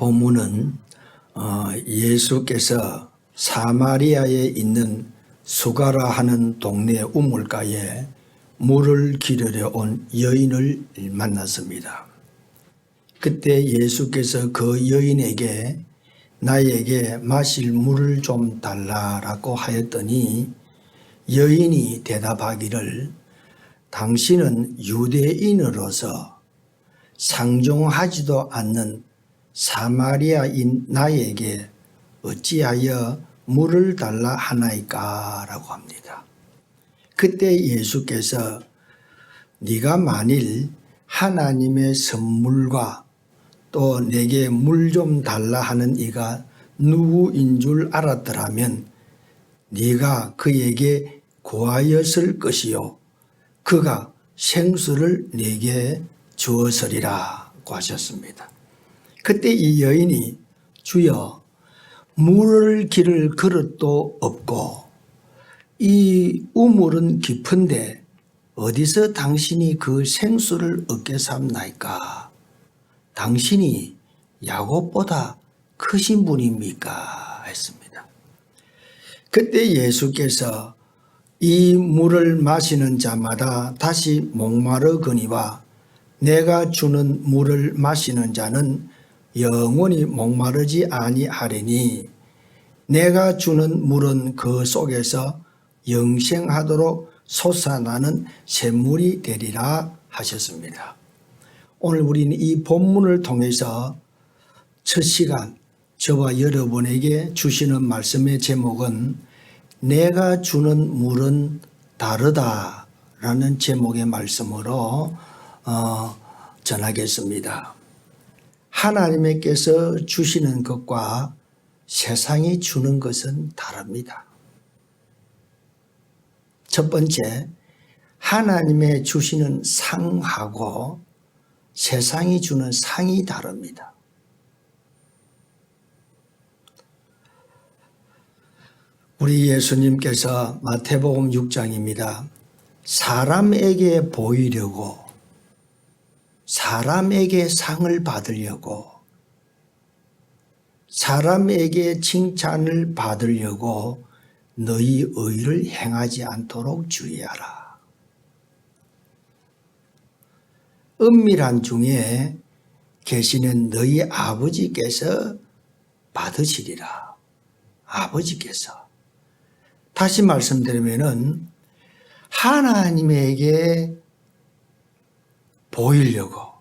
본문은 예수께서 사마리아에 있는 수가라 하는 동네 우물가에 물을 기르러 온 여인을 만났습니다. 그때 예수께서 그 여인에게 나에게 마실 물을 좀 달라라고 하였더니 여인이 대답하기를 당신은 유대인으로서 상종하지도 않는 사마리아인 나에게 어찌하여 물을 달라 하나이까 라고 합니다. 그때 예수께서 네가 만일 하나님의 선물과 또 내게 물 좀 달라 하는 이가 누구인 줄 알았더라면 네가 그에게 구하였을 것이요 그가 생수를 내게 주었으리라고 하셨습니다. 그때 이 여인이 주여 물을 기를 그릇도 없고 이 우물은 깊은데 어디서 당신이 그 생수를 얻게 삼나이까? 당신이 야곱보다 크신 분입니까? 했습니다. 그때 예수께서 이 물을 마시는 자마다 다시 목마르거니와 내가 주는 물을 마시는 자는 영원히 목마르지 아니하리니 내가 주는 물은 그 속에서 영생하도록 솟아나는 샘물이 되리라 하셨습니다. 오늘 우리는 이 본문을 통해서 첫 시간 저와 여러분에게 주시는 말씀의 제목은 내가 주는 물은 다르다라는 제목의 말씀으로 전하겠습니다. 하나님께서 주시는 것과 세상이 주는 것은 다릅니다. 첫 번째, 하나님의 주시는 상하고 세상이 주는 상이 다릅니다. 우리 예수님께서 마태복음 6장입니다. 사람에게 보이려고 사람에게 상을 받으려고 사람에게 칭찬을 받으려고 너희 의를 행하지 않도록 주의하라. 은밀한 중에 계시는 너희 아버지께서 받으시리라. 아버지께서. 다시 말씀드리면은 하나님에게 보이려고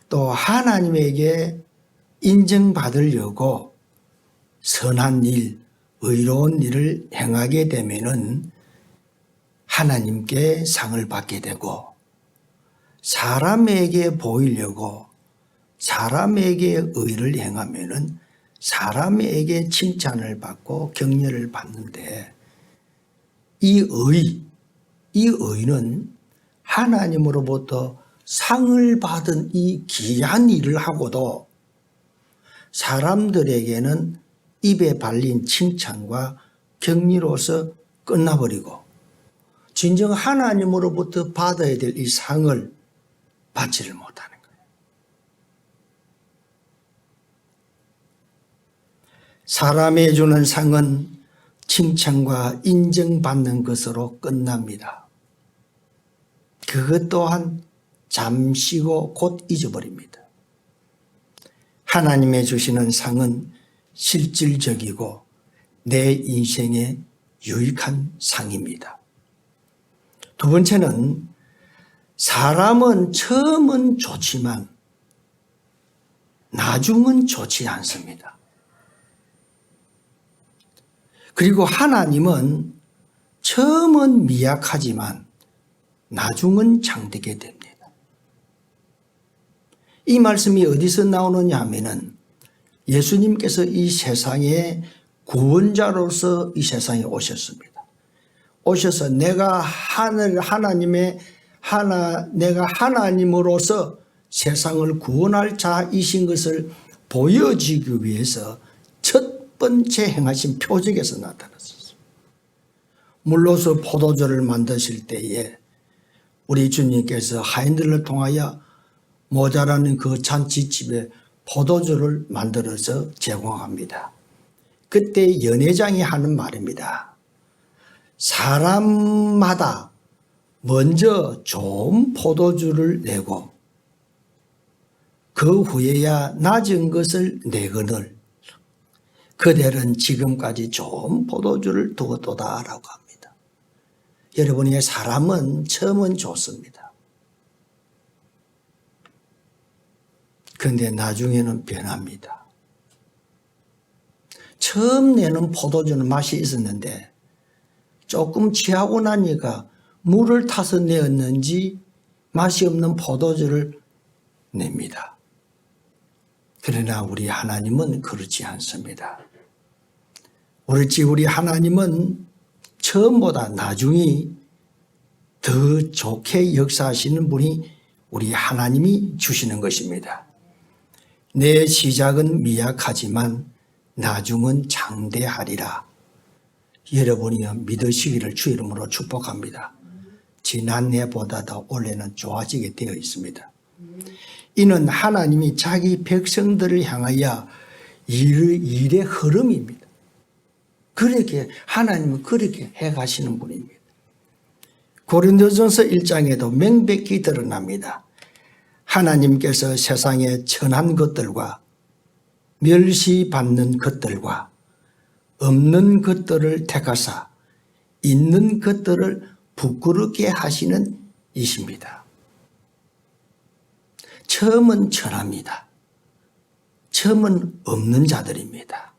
또 하나님에게 인정받으려고 선한 일, 의로운 일을 행하게 되면은 하나님께 상을 받게 되고 사람에게 보이려고 사람에게 의를 행하면은 사람에게 칭찬을 받고 격려를 받는데 이 의는 하나님으로부터 상을 받은 이 귀한 일을 하고도 사람들에게는 입에 발린 칭찬과 격려로서 끝나버리고 진정 하나님으로부터 받아야 될 이 상을 받지를 못하는 거예요. 사람이 주는 상은 칭찬과 인정받는 것으로 끝납니다. 그것 또한 잠시고 곧 잊어버립니다. 하나님의 주시는 상은 실질적이고 내 인생에 유익한 상입니다. 두 번째는 사람은 처음은 좋지만 나중은 좋지 않습니다. 그리고 하나님은 처음은 미약하지만 나중은 장되게 됩니다. 이 말씀이 어디서 나오느냐 하면은 예수님께서 이 세상에 구원자로서 이 세상에 오셨습니다. 오셔서 내가 하나님으로서 세상을 구원할 자이신 것을 보여주기 위해서 첫 번째 행하신 표적에서 나타났습니다. 물로서 포도주를 만드실 때에 우리 주님께서 하인들을 통하여 모자라는 그 잔치집에 포도주를 만들어서 제공합니다. 그때 연회장이 하는 말입니다. 사람마다 먼저 좋은 포도주를 내고 그 후에야 낮은 것을 내거늘 그들은 지금까지 좋은 포도주를 두었도다라고 합니다. 여러분의 사람은 처음은 좋습니다. 그런데 나중에는 변합니다. 처음 내는 포도주는 맛이 있었는데 조금 취하고 나니까 물을 타서 내었는지 맛이 없는 포도주를 냅니다. 그러나 우리 하나님은 그렇지 않습니다. 우리 하나님은 처음보다 나중이 더 좋게 역사하시는 분이 우리 하나님이 주시는 것입니다. 내 시작은 미약하지만 나중은 장대하리라. 여러분이 믿으시기를 주 이름으로 축복합니다. 지난해보다도 올해는 좋아지게 되어 있습니다. 이는 하나님이 자기 백성들을 향하여 일의 흐름입니다. 그렇게 하나님은 그렇게 해가시는 분입니다. 고린도전서 1장에도 명백히 드러납니다. 하나님께서 세상의 천한 것들과 멸시받는 것들과 없는 것들을 택하사 있는 것들을 부끄럽게 하시는 이십니다. 처음은 천합니다. 처음은 없는 자들입니다.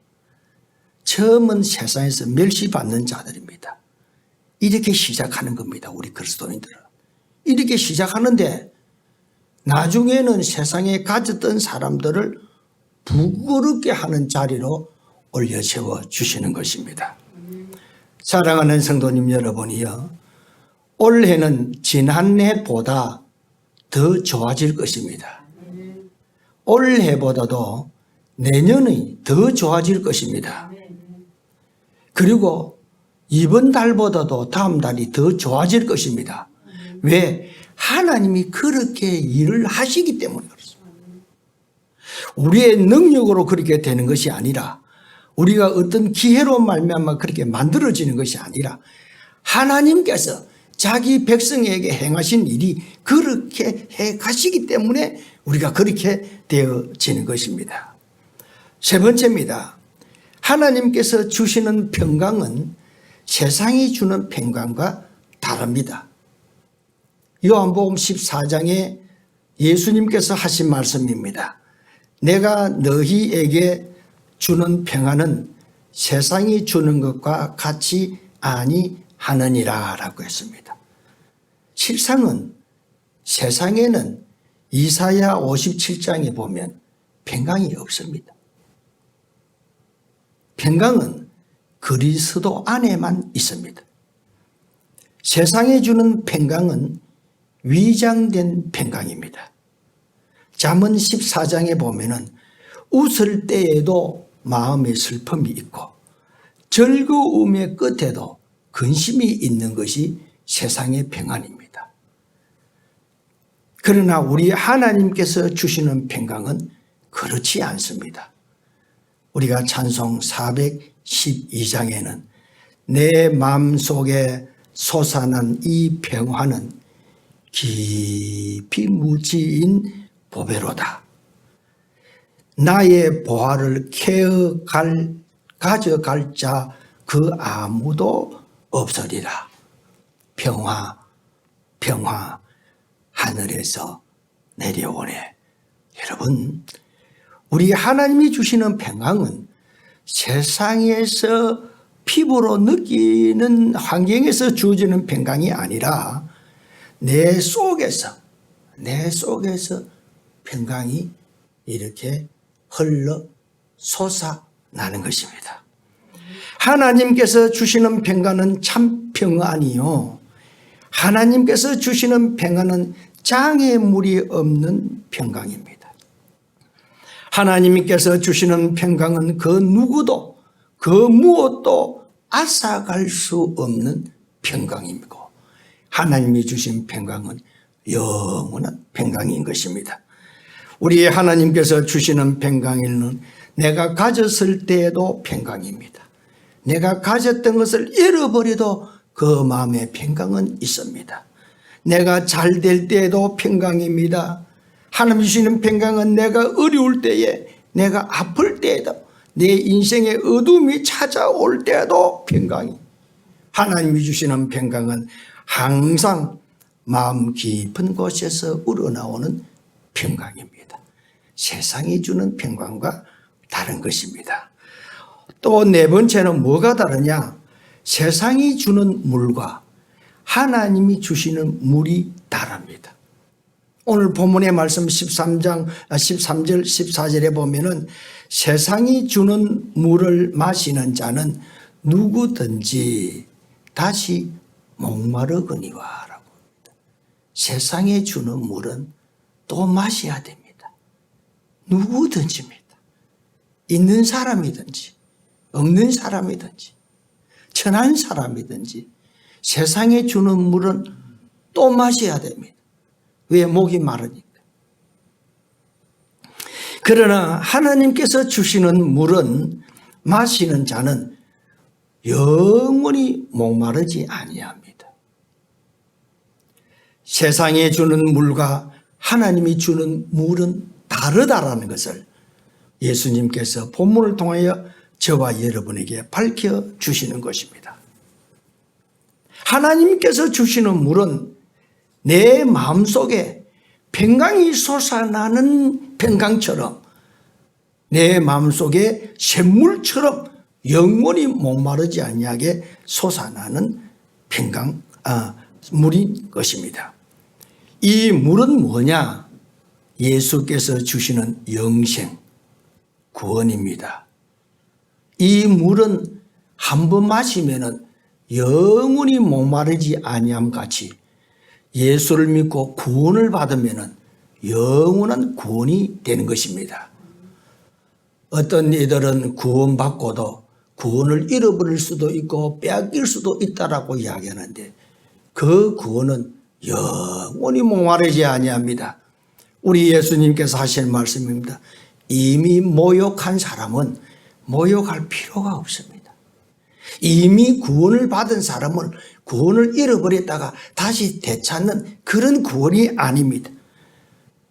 처음은 세상에서 멸시받는 자들입니다. 이렇게 시작하는 겁니다. 우리 그리스도인들은. 이렇게 시작하는데 나중에는 세상에 가졌던 사람들을 부끄럽게 하는 자리로 올려세워 주시는 것입니다. 사랑하는 성도님 여러분이요, 올해는 지난해보다 더 좋아질 것입니다. 올해보다도 내년이 더 좋아질 것입니다. 그리고 이번 달보다도 다음 달이 더 좋아질 것입니다. 왜? 하나님이 그렇게 일을 하시기 때문에 그렇습니다. 우리의 능력으로 그렇게 되는 것이 아니라 우리가 어떤 기회로 말미암아 그렇게 만들어지는 것이 아니라 하나님께서 자기 백성에게 행하신 일이 그렇게 해 가시기 때문에 우리가 그렇게 되어지는 것입니다. 세 번째입니다. 하나님께서 주시는 평강은 세상이 주는 평강과 다릅니다. 요한복음 14장에 예수님께서 하신 말씀입니다. 내가 너희에게 주는 평안은 세상이 주는 것과 같이 아니하느니라 라고 했습니다. 실상은 세상에는 이사야 57장에 보면 평강이 없습니다. 평강은 그리스도 안에만 있습니다. 세상에 주는 평강은 위장된 평강입니다. 잠언 14장에 보면은 웃을 때에도 마음의 슬픔이 있고 즐거움의 끝에도 근심이 있는 것이 세상의 평안입니다. 그러나 우리 하나님께서 주시는 평강은 그렇지 않습니다. 우리가 찬송 412장에는 내 마음속에 솟아난 이 평화는 깊이 묻힌 보배로다. 나의 보화를 가져갈 자 그 아무도 없으리라. 평화, 평화, 하늘에서 내려오네. 여러분, 우리 하나님이 주시는 평강은 세상에서 피부로 느끼는 환경에서 주어지는 평강이 아니라 내 속에서 평강이 이렇게 흘러 솟아나는 것입니다. 하나님께서 주시는 평강은 참 평안이요, 하나님께서 주시는 평안은 장애물이 없는 평강입니다. 하나님께서 주시는 평강은 그 누구도 그 무엇도 앗아갈 수 없는 평강이고, 하나님이 주신 평강은 영원한 평강인 것입니다. 우리 하나님께서 주시는 평강에는 내가 가졌을 때에도 평강입니다. 내가 가졌던 것을 잃어버려도 그 마음에 평강은 있습니다. 내가 잘 될 때에도 평강입니다. 하나님 주시는 평강은 내가 어려울 때에, 내가 아플 때에도, 내 인생의 어둠이 찾아올 때에도 평강이, 하나님이 주시는 평강은 항상 마음 깊은 곳에서 우러나오는 평강입니다. 세상이 주는 평강과 다른 것입니다. 또 네 번째는 뭐가 다르냐? 세상이 주는 물과 하나님이 주시는 물이 다릅니다. 오늘 본문의 말씀 13절 14절에 보면은 세상이 주는 물을 마시는 자는 누구든지 다시 목마르거니와 라고 합니다. 세상에 주는 물은 또 마셔야 됩니다. 누구든지입니다. 있는 사람이든지 없는 사람이든지 천한 사람이든지 세상에 주는 물은 또 마셔야 됩니다. 왜? 목이 마르니까. 그러나 하나님께서 주시는 물은 마시는 자는 영원히 목마르지 아니합니다. 세상에 주는 물과 하나님이 주는 물은 다르다라는 것을 예수님께서 본문을 통하여 저와 여러분에게 밝혀주시는 것입니다. 하나님께서 주시는 물은 내 마음속에 평강이 솟아나는 평강처럼, 내 마음속에 샘물처럼 영원히 목마르지 아니하게 솟아나는 평강, 물인 것입니다. 이 물은 뭐냐? 예수께서 주시는 영생, 구원입니다. 이 물은 한 번 마시면은 영원히 목마르지 아니함 같이 예수를 믿고 구원을 받으면은 영원한 구원이 되는 것입니다. 어떤 이들은 구원받고도 구원을 잃어버릴 수도 있고 빼앗길 수도 있다라고 이야기하는데 그 구원은 영원히 목마르지 아니합니다. 우리 예수님께서 하신 말씀입니다. 이미 모욕한 사람은 모욕할 필요가 없습니다. 이미 구원을 받은 사람은 구원을 잃어버렸다가 다시 되찾는 그런 구원이 아닙니다.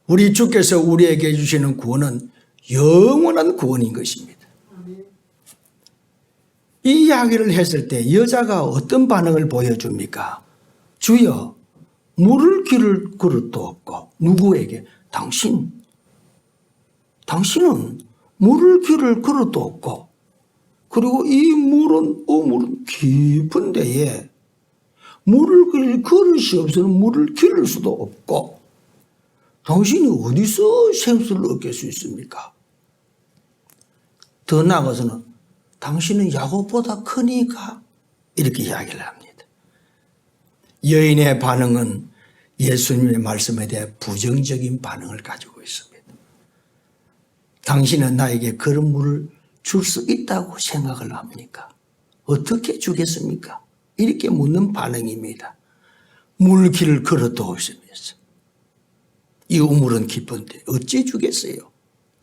우리 주께서 우리에게 주시는 구원은 영원한 구원인 것입니다. 이 이야기를 했을 때 여자가 어떤 반응을 보여줍니까? 주여, 물을 기를 그릇도 없고. 누구에게? 당신은 물을 기를 그릇도 없고, 그리고 이 물은 깊은 데에 물을 기를 그릇이 없으면 물을 기를 수도 없고, 당신이 어디서 생수를 얻을 수 있습니까? 더 나아가서는 당신은 야곱보다 크니까 이렇게 이야기를 합니다. 여인의 반응은 예수님의 말씀에 대해 부정적인 반응을 가지고 있습니다. 당신은 나에게 그런 물을 줄 수 있다고 생각을 합니까? 어떻게 주겠습니까? 이렇게 묻는 반응입니다. 물기를 그릇도 없으면서 이 우물은 깊은데 어찌 주겠어요?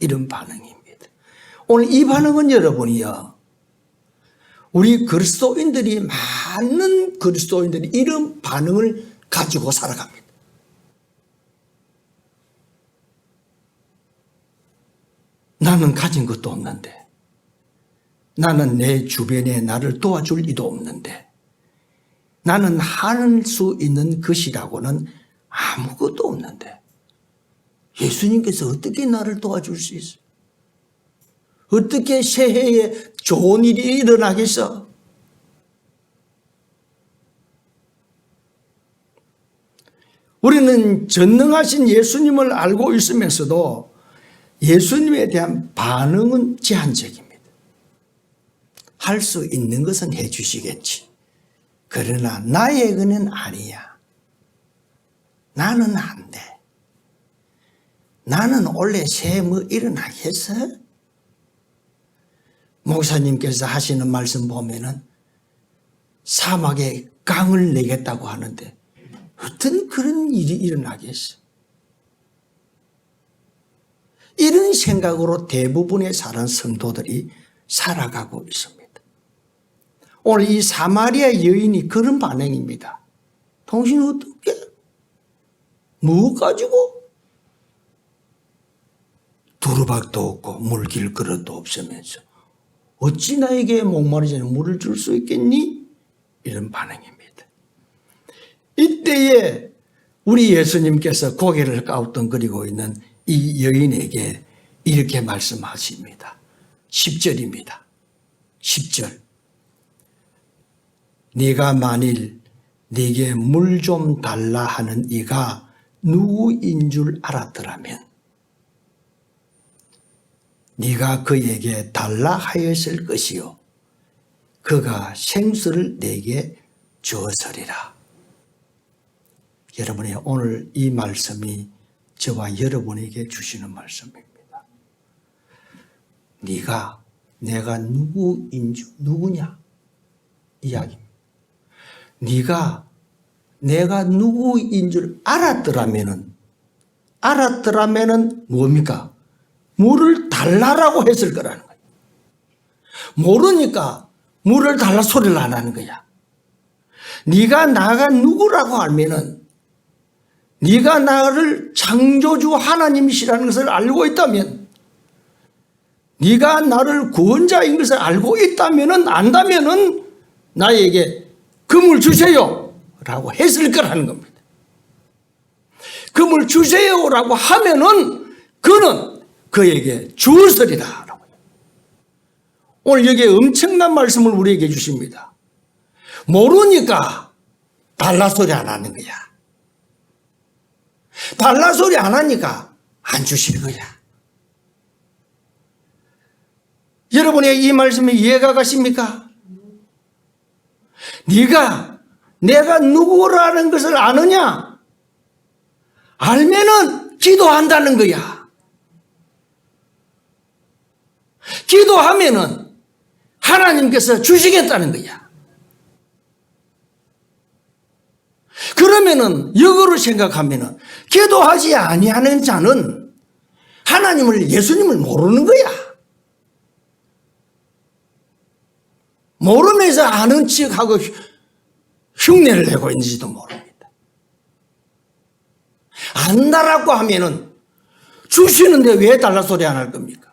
이런 반응입니다. 오늘 이 반응은 여러분이요, 우리 그리스도인들이, 많은 그리스도인들이 이런 반응을 가지고 살아갑니다. 나는 가진 것도 없는데, 나는 내 주변에 나를 도와줄 이도 없는데, 나는 할 수 있는 것이라고는 아무것도 없는데 예수님께서 어떻게 나를 도와줄 수 있어요? 어떻게 새해에 좋은 일이 일어나겠어? 우리는 전능하신 예수님을 알고 있으면서도 예수님에 대한 반응은 제한적입니다. 할 수 있는 것은 해 주시겠지. 그러나 나의 은은 아니야. 나는 안 돼. 나는 원래 새해 뭐 일어나겠어? 목사님께서 하시는 말씀 보면은 사막에 강을 내겠다고 하는데 어떤 그런 일이 일어나겠어? 이런 생각으로 대부분의 사는 성도들이 살아가고 있습니다. 오늘 이 사마리아 여인이 그런 반응입니다. 당신 어떻게? 뭐 가지고? 두루박도 없고 물길 그릇도 없으면서 어찌 나에게 목마르지 않은 물을 줄 수 있겠니? 이런 반응입니다. 이때에 우리 예수님께서 고개를 갸우뚱거리고 있는 이 여인에게 이렇게 말씀하십니다. 10절입니다. 10절. 네가 만일 네게 물 좀 달라 하는 이가 누구인 줄 알았더라면 네가 그에게 달라 하였을 것이요 그가 생수를 내게 주었으리라. 여러분이 오늘 이 말씀이 저와 여러분에게 주시는 말씀입니다. 내가 누구냐? 이야기입니다. 내가 누구인 줄 알았더라면은 뭡니까? 물을 달라라고 했을 거라는 거예요. 모르니까 물을 달라 소리를 안 하는 거야. 네가 나가 누구라고 알면은 네가 나를 창조주 하나님이시라는 것을 알고 있다면 네가 나를 구원자인 것을 알고 있다면은 안다면은 나에게 그 물 주세요 라고 했을 거라는 겁니다. 그 물 주세요 라고 하면은 그는 그에게 주었으리라. 오늘 여기에 엄청난 말씀을 우리에게 주십니다. 모르니까 달라 소리 안 하는 거야. 달라 소리 안 하니까 안 주시는 거야. 여러분의 이 말씀이 이해가 가십니까? 내가 누구라는 것을 아느냐? 알면은 기도한다는 거야. 기도하면은 하나님께서 주시겠다는 거야. 그러면은 역으로 생각하면은 기도하지 아니하는 자는 예수님을 모르는 거야. 모르면서 아는 척하고 흉내를 내고 있는지도 모릅니다. 안다라고 하면은 주시는데 왜 달라 소리 안 할 겁니까?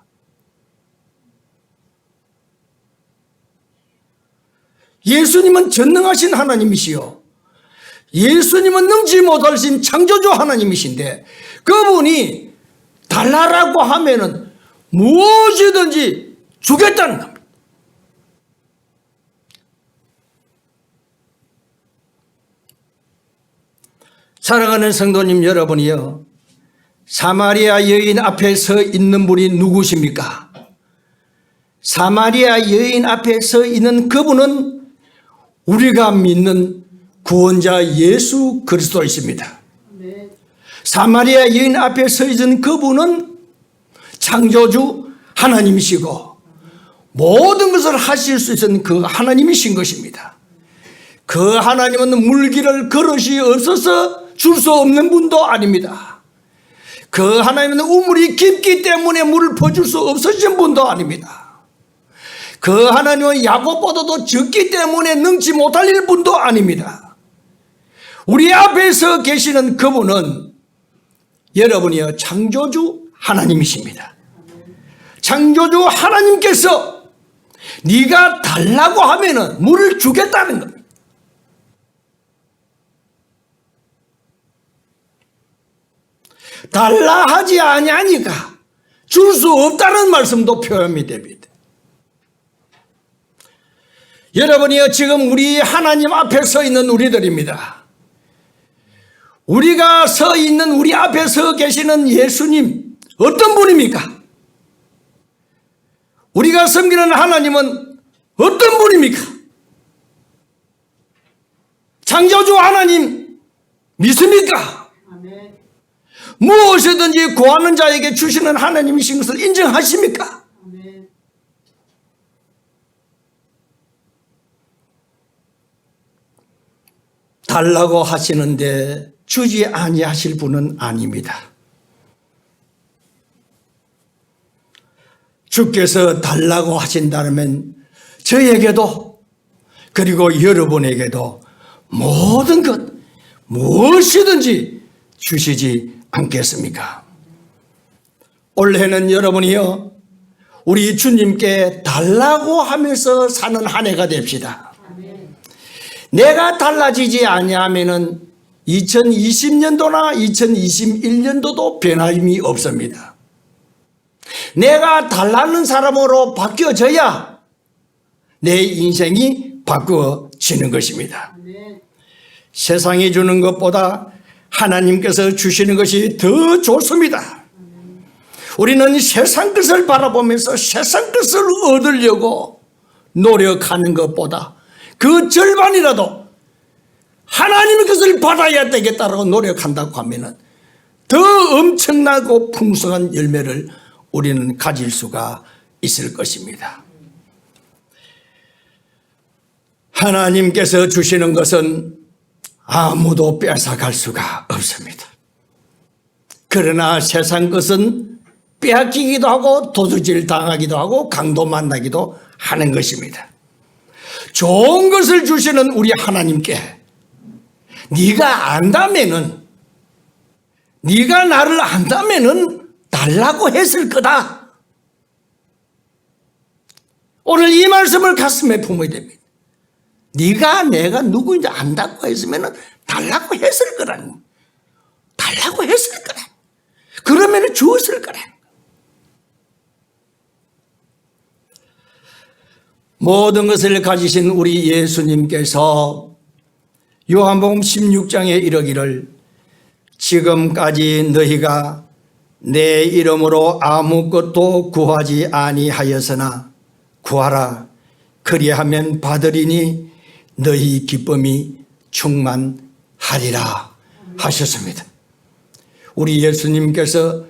예수님은 전능하신 하나님이시요. 예수님은 능지 못하신 창조주 하나님이신데 그분이 달라라고 하면은 무엇이든지 주겠다는 겁니다. 사랑하는 성도님 여러분이요. 사마리아 여인 앞에 서 있는 분이 누구십니까? 사마리아 여인 앞에 서 있는 그분은 우리가 믿는 구원자 예수 그리스도이십니다. 사마리아 여인 앞에 서 있는 그분은 창조주 하나님이시고 모든 것을 하실 수 있는 그 하나님이신 것입니다. 그 하나님은 물기를 그릇이 없어서 줄 수 없는 분도 아닙니다. 그 하나님은 우물이 깊기 때문에 물을 퍼줄 수 없으신 분도 아닙니다. 그 하나님은 야곱보다도 적기 때문에 능치 못할 분도 아닙니다. 우리 앞에서 계시는 그분은 여러분이요 창조주 하나님이십니다. 창조주 하나님께서 네가 달라고 하면은 물을 주겠다는 겁니다. 달라 하지 아니하니까 줄 수 없다는 말씀도 표현이 됩니다. 여러분이요 지금 우리 하나님 앞에 서 있는 우리들입니다. 우리가 서 있는 우리 앞에 서 계시는 예수님 어떤 분입니까? 우리가 섬기는 하나님은 어떤 분입니까? 창조주 하나님 믿습니까? 아멘. 무엇이든지 구하는 자에게 주시는 하나님이신 것을 인정하십니까? 아멘. 달라고 하시는데 주지 아니하실 분은 아닙니다. 주께서 달라고 하신다면 저에게도 그리고 여러분에게도 모든 것 무엇이든지 주시지 않겠습니까? 올해는 여러분이요 우리 주님께 달라고 하면서 사는 한 해가 됩시다. 내가 달라지지 아니하면은 2020년도나 2021년도도 변함이 없습니다. 내가 달라는 사람으로 바뀌어져야 내 인생이 바꾸어지는 것입니다. 세상이 주는 것보다 하나님께서 주시는 것이 더 좋습니다. 우리는 세상 것을 바라보면서 세상 것을 얻으려고 노력하는 것보다 그 절반이라도 하나님의 것을 받아야 되겠다고 노력한다고 하면 더 엄청나고 풍성한 열매를 우리는 가질 수가 있을 것입니다. 하나님께서 주시는 것은 아무도 뺏어갈 수가 없습니다. 그러나 세상 것은 빼앗기기도 하고 도둑질 당하기도 하고 강도 만나기도 하는 것입니다. 좋은 것을 주시는 우리 하나님께 네가 안다면은, 네가 나를 안다면은 달라고 했을 거다. 오늘 이 말씀을 가슴에 품어야 됩니다. 네가 내가 누구인지 안다고 했으면 달라고 했을 거라는, 달라고 했을 거라. 그러면 주었을 거라. 모든 것을 가지신 우리 예수님께서 요한복음 16장에 이르기를 지금까지 너희가 내 이름으로 아무것도 구하지 아니하였으나 구하라 그리하면 받으리니 너희 기쁨이 충만하리라 하셨습니다. 우리 예수님께서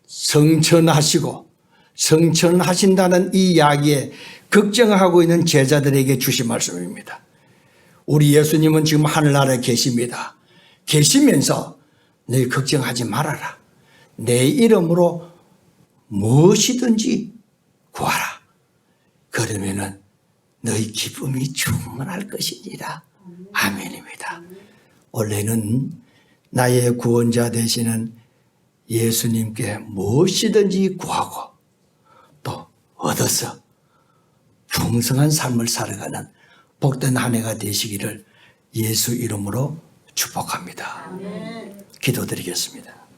성천하시고 성천하신다는 이 이야기에 걱정하고 있는 제자들에게 주신 말씀입니다. 우리 예수님은 지금 하늘나라에 계십니다. 계시면서 너희 걱정하지 말아라. 내 이름으로 무엇이든지 구하라. 그러면은 너희 기쁨이 충만할 것이니라. 아멘입니다. 원래는 나의 구원자 되시는 예수님께 무엇이든지 구하고 또 얻어서 풍성한 삶을 살아가는 복된 한 해가 되시기를 예수 이름으로 축복합니다. 기도드리겠습니다.